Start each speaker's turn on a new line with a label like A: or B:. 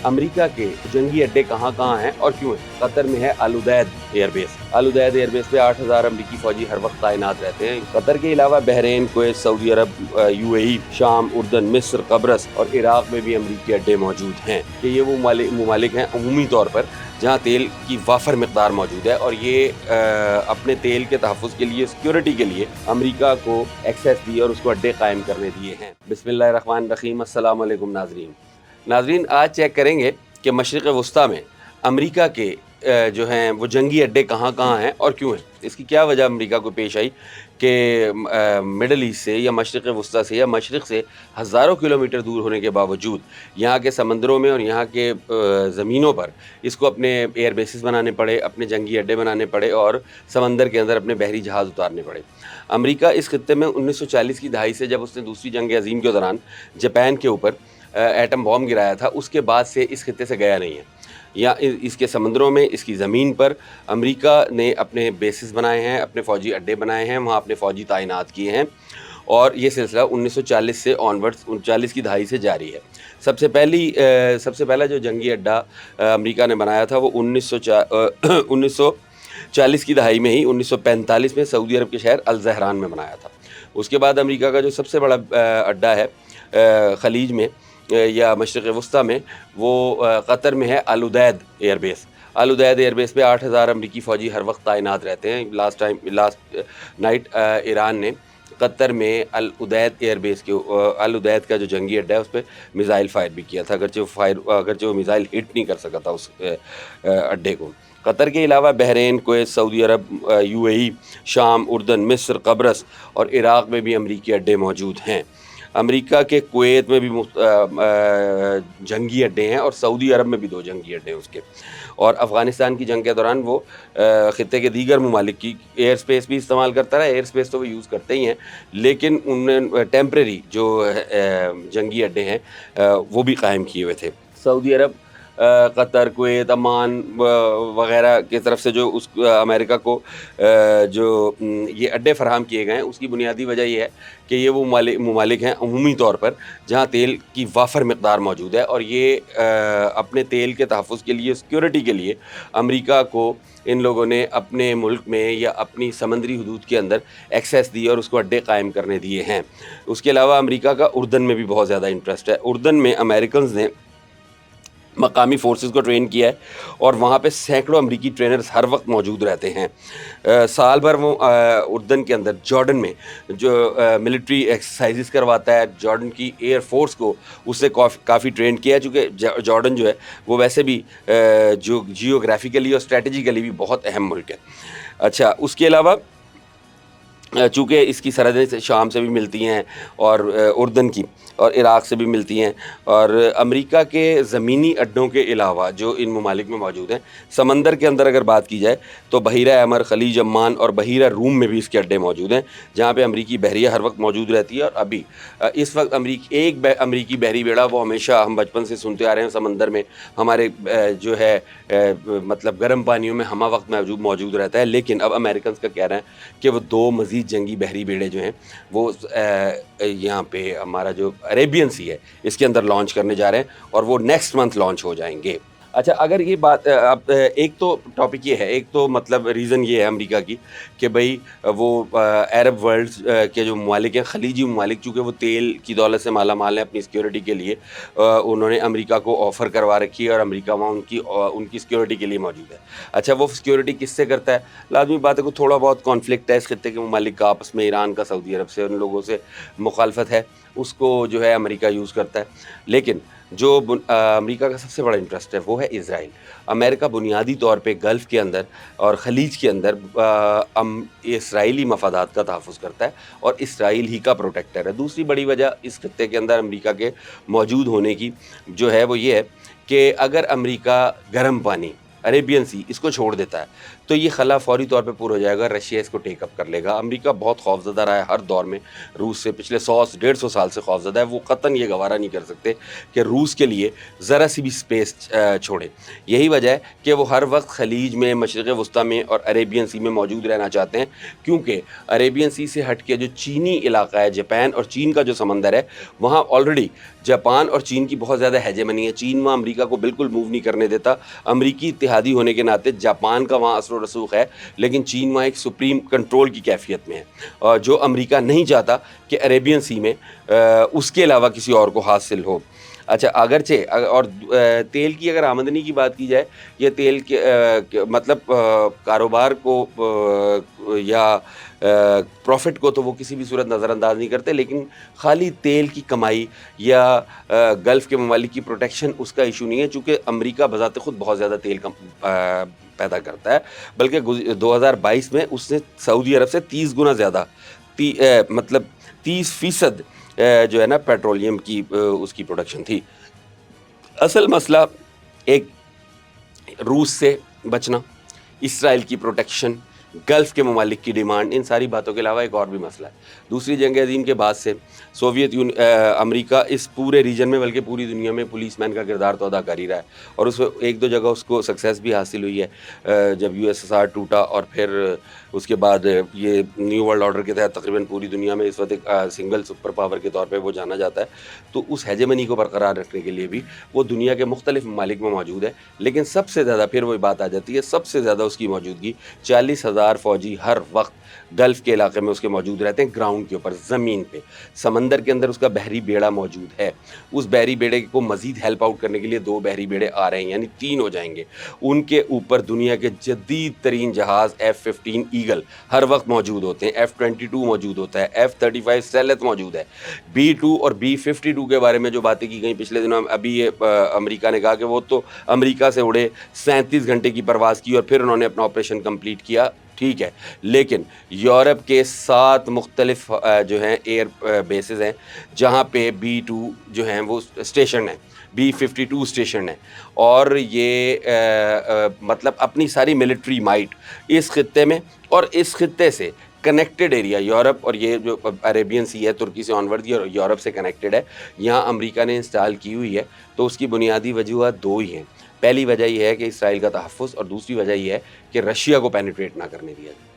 A: امریکہ کے جنگی اڈے کہاں کہاں ہیں اور کیوں ہیں؟ قطر میں ہے آل ادید ایئر بیس۔ آل ادید ایئر بیس پہ 8,000 امریکی فوجی ہر وقت تعینات رہتے ہیں۔ قطر کے علاوہ بحرین، کویت، سعودی عرب، یو اے ای، شام، اردن، مصر، قبرص اور عراق میں بھی امریکی اڈے موجود ہیں کہ یہ وہ ممالک ہیں عمومی طور پر جہاں تیل کی وافر مقدار موجود ہے، اور یہ اپنے تیل کے تحفظ کے لیے، سیکیورٹی کے لیے امریکہ کو ایکسیس دی اور اس کو اڈے قائم کرنے دیے ہیں۔ بسم اللہ الرحمن الرحیم۔ السلام علیکم ناظرین، آج چیک کریں گے کہ مشرق وسطیٰ میں امریکہ کے جو ہیں وہ جنگی اڈے کہاں کہاں ہیں اور کیوں ہیں۔ اس کی کیا وجہ امریکہ کو پیش آئی کہ مڈل ایسٹ سے یا مشرق وسطیٰ سے یا مشرق سے ہزاروں کلومیٹر دور ہونے کے باوجود یہاں کے سمندروں میں اور یہاں کے زمینوں پر اس کو اپنے ایئر بیسز بنانے پڑے، اپنے جنگی اڈے بنانے پڑے اور سمندر کے اندر اپنے بحری جہاز اتارنے پڑے۔ امریکہ اس خطے میں 1940 کی دہائی سے، جب اس نے دوسری جنگ عظیم کے دوران جاپان کے اوپر ایٹم بام گرایا تھا، اس کے بعد سے اس خطے سے گیا نہیں ہے۔ یا اس کے سمندروں میں، اس کی زمین پر امریکہ نے اپنے بیسز بنائے ہیں، اپنے فوجی اڈے بنائے ہیں، وہاں اپنے فوجی تعینات کیے ہیں، اور یہ سلسلہ 1940 سے آنورڈز 1940 کی دہائی سے جاری ہے۔ سب سے پہلا جو جنگی اڈا امریکہ نے بنایا تھا وہ 1940 کی دہائی میں ہی 1945 میں سعودی عرب کے شہر الزہران میں بنایا تھا۔ اس کے بعد امریکہ کا جو سب سے بڑا اڈا ہے خلیج میں یا مشرق وسطیٰ میں، وہ قطر میں ہے آل ادید ایئر بیس۔ آل ادید ایئر بیس پہ 8,000 امریکی فوجی ہر وقت تعینات رہتے ہیں۔ لاسٹ نائٹ ایران نے قطر میں آل ادید ایئر بیس کے آل ادید کا جو جنگی اڈا ہے اس پہ میزائل فائر بھی کیا تھا، اگرچہ وہ میزائل ہٹ نہیں کر سکا تھا اس اڈے کو۔ قطر کے علاوہ بحرین، کویت، سعودی عرب، یو اے ای، شام، اردن، مصر، قبرص اور عراق میں بھی امریکی اڈے موجود ہیں۔ امریکہ کے کویت میں بھی جنگی اڈے ہیں، اور سعودی عرب میں بھی 2 جنگی اڈے ہیں اس کے، اور افغانستان کی جنگ کے دوران وہ خطے کے دیگر ممالک کی ایئر سپیس بھی استعمال کرتا رہا۔ ایئر سپیس تو وہ یوز کرتے ہی ہیں، لیکن انہوں نے ٹیمپریری جو جنگی اڈے ہیں وہ بھی قائم کیے ہوئے تھے۔ سعودی عرب، قطر، کویت، عمان وغیرہ کی طرف سے جو امریکہ کو جو یہ اڈے فراہم کیے گئے ہیں، اس کی بنیادی وجہ یہ ہے کہ یہ وہ ممالک ہیں عمومی طور پر جہاں تیل کی وافر مقدار موجود ہے، اور یہ اپنے تیل کے تحفظ کے لیے، سیکیورٹی کے لیے امریکہ کو ان لوگوں نے اپنے ملک میں یا اپنی سمندری حدود کے اندر ایکسیس دی اور اس کو اڈے قائم کرنے دیے ہیں۔ اس کے علاوہ امریکہ کا اردن میں بھی بہت زیادہ انٹرسٹ ہے۔ اردن میں امریکنز نے مقامی فورسز کو ٹرین کیا ہے، اور وہاں پہ سینکڑوں امریکی ٹرینرز ہر وقت موجود رہتے ہیں۔ سال بھر وہ اردن کے اندر جارڈن میں جو ملٹری ایکسرسائزز کرواتا ہے، جارڈن کی ایئر فورس کو اس سے کافی ٹرین کیا ہے، چونکہ جارڈن جو ہے وہ ویسے بھی جو جیوگرافیکلی اور اسٹریٹجیکلی بھی بہت اہم ملک ہے۔ اچھا، اس کے علاوہ چونکہ اس کی سرحدیں شام سے بھی ملتی ہیں اور اردن کی اور عراق سے بھی ملتی ہیں، اور امریکہ کے زمینی اڈوں کے علاوہ جو ان ممالک میں موجود ہیں، سمندر کے اندر اگر بات کی جائے تو بحیرہ احمر، خلیج عمان اور بحیرہ روم میں بھی اس کے اڈے موجود ہیں، جہاں پہ امریکی بحریہ ہر وقت موجود رہتی ہے۔ اور ابھی اس وقت ایک امریکی بحری بیڑا، وہ ہمیشہ ہم بچپن سے سنتے آ رہے ہیں، سمندر میں ہمارے جو ہے مطلب گرم پانیوں میں ہمہ وقت موجود رہتا ہے، لیکن اب امریکنز کا کہہ رہے ہیں کہ وہ 2 مزید جنگی بحری بیڑے جو ہیں وہ یہاں پہ ہمارا جو عریبین سی ہے اس کے اندر لانچ کرنے جا رہے ہیں، اور وہ نیکسٹ منتھ لانچ ہو جائیں گے۔ اچھا، اگر یہ بات اب ایک تو ٹاپک یہ ہے، ایک تو مطلب ریزن یہ ہے امریکہ کی کہ بھئی وہ عرب ورلڈ کے جو ممالک ہیں، خلیجی ممالک، چونکہ وہ تیل کی دولت سے مالا مال ہیں، اپنی سیکیورٹی کے لیے انہوں نے امریکہ کو آفر کروا رکھی ہے، اور امریکہ وہاں ان کی سیکیورٹی کے لیے موجود ہے۔ اچھا، وہ سیکیورٹی کس سے کرتا ہے؟ لازمی بات ہے کہ تھوڑا بہت کانفلکٹ ہے اس خطے کے ممالک کا آپس میں، ایران کا سعودی عرب سے ان لوگوں سے مخالفت ہے، اس کو جو ہے امریکہ یوز کرتا ہے۔ لیکن جو امریکہ کا سب سے بڑا انٹرسٹ ہے وہ ہے اسرائیل۔ امریکہ بنیادی طور پہ گلف کے اندر اور خلیج کے اندر اسرائیلی مفادات کا تحفظ کرتا ہے، اور اسرائیل ہی کا پروٹیکٹر ہے۔ دوسری بڑی وجہ اس خطے کے اندر امریکہ کے موجود ہونے کی جو ہے وہ یہ ہے کہ اگر امریکہ گرم پانی، عریبین سی، اس کو چھوڑ دیتا ہے تو یہ خلا فوری طور پہ پر ہو جائے گا، رشیا اس کو ٹیک اپ کر لے گا۔ امریکہ بہت خوفزدہ رہا ہے ہر دور میں روس سے، پچھلے 100-150 سال سے خوفزدہ ہے۔ وہ قطعاً یہ گوارا نہیں کر سکتے کہ روس کے لیے ذرا سی بھی اسپیس چھوڑیں۔ یہی وجہ ہے کہ وہ ہر وقت خلیج میں، مشرق وسطیٰ میں اور عریبین سی میں موجود رہنا چاہتے ہیں، کیونکہ عریبین سی سے ہٹ کے جو چینی علاقہ ہے، جاپان اور چین کا جو سمندر ہے، وہاں آلریڈی جاپان اور چین کی بہت زیادہ ہیجمنی ہے۔ چین وہاں امریکہ کو بالکل موو نہیں کرنے دیتا۔ امریکی اتحادی ہونے کے ناطے جاپان کا وہاں اثر و رسوخ ہے، لیکن چین وہاں ایک سپریم کنٹرول کی کیفیت میں ہے، اور جو امریکہ نہیں چاہتا کہ عریبین سی میں اس کے علاوہ کسی اور کو حاصل ہو۔ اچھا، اگرچہ اور تیل کی اگر آمدنی کی بات کی جائے، یہ تیل کے مطلب کاروبار کو یا پروفٹ کو تو وہ کسی بھی صورت نظر انداز نہیں کرتے، لیکن خالی تیل کی کمائی یا گلف کے ممالک کی پروٹیکشن اس کا ایشو نہیں ہے، چونکہ امریکہ بذات خود بہت زیادہ تیل پیدا کرتا ہے، بلکہ 2022 میں اس نے سعودی عرب سے 30 گنا زیادہ مطلب 30% جو ہے نا پیٹرولیم کی اس کی پروڈکشن تھی۔ اصل مسئلہ ایک روس سے بچنا، اسرائیل کی پروٹیکشن، گلف کے ممالک کی ڈیمانڈ، ان ساری باتوں کے علاوہ ایک اور بھی مسئلہ ہے۔ دوسری جنگ عظیم کے بعد سے امریکہ اس پورے ریجن میں بلکہ پوری دنیا میں پولیس مین کا کردار تو ادا کر ہی رہا ہے، اور اس ایک دو جگہ اس کو سکسیس بھی حاصل ہوئی ہے، جب USSR ٹوٹا اور پھر اس کے بعد یہ نیو ورلڈ آرڈر کے تحت تقریباً پوری دنیا میں اس وقت ایک سنگل سپر پاور کے طور پہ وہ جانا جاتا ہے، تو اس ہیجمنی کو برقرار رکھنے کے لیے بھی وہ دنیا کے مختلف ممالک میں موجود ہے۔ لیکن سب سے زیادہ پھر وہی بات آ جاتی ہے، سب سے زیادہ اس کی موجودگی 40,000 فوجی ہر وقت گلف کے علاقے میں اس کے موجود رہتے ہیں، گراؤنڈ کے اوپر، زمین پہ۔ سمندر کے اندر اس کا بحری بیڑا موجود ہے، اس بحری بیڑے کو مزید ہیلپ آؤٹ کرنے کے لیے 2 بحری بیڑے آ رہے ہیں، یعنی 3 ہو جائیں گے۔ ان کے اوپر دنیا کے جدید ترین جہاز F-15 ایگل ہر وقت موجود ہوتے ہیں، F-22 موجود ہوتا ہے، F-35 سیلت موجود ہے۔ B-2 اور B-52 کے بارے میں جو باتیں کی گئیں پچھلے دنوں، ابھی یہ امریکہ نے کہا کہ وہ تو امریکہ سے اڑے، 37 گھنٹے کی پرواز کی اور پھر انہوں نے اپنا آپریشن کمپلیٹ کیا، ٹھیک ہے، لیکن یورپ کے 7 مختلف جو ہیں ایئر بیسز ہیں جہاں پہ B-2 جو ہیں وہ اسٹیشن ہیں، B-52 اسٹیشن ہے، اور یہ مطلب اپنی ساری ملٹری مائٹ اس خطے میں اور اس خطے سے کنیکٹڈ ایریا، یورپ اور یہ جو عریبین سی ہے ترکی سے آنورڈ، یہ یورپ سے کنیکٹڈ ہے، یہاں امریکہ نے انسٹال کی ہوئی ہے۔ تو اس کی بنیادی وجوہات 2 ہی ہیں۔ پہلی وجہ یہ ہے کہ اسرائیل کا تحفظ، اور دوسری وجہ یہ ہے کہ رشیا کو پینیٹریٹ نہ کرنے دیا جائے۔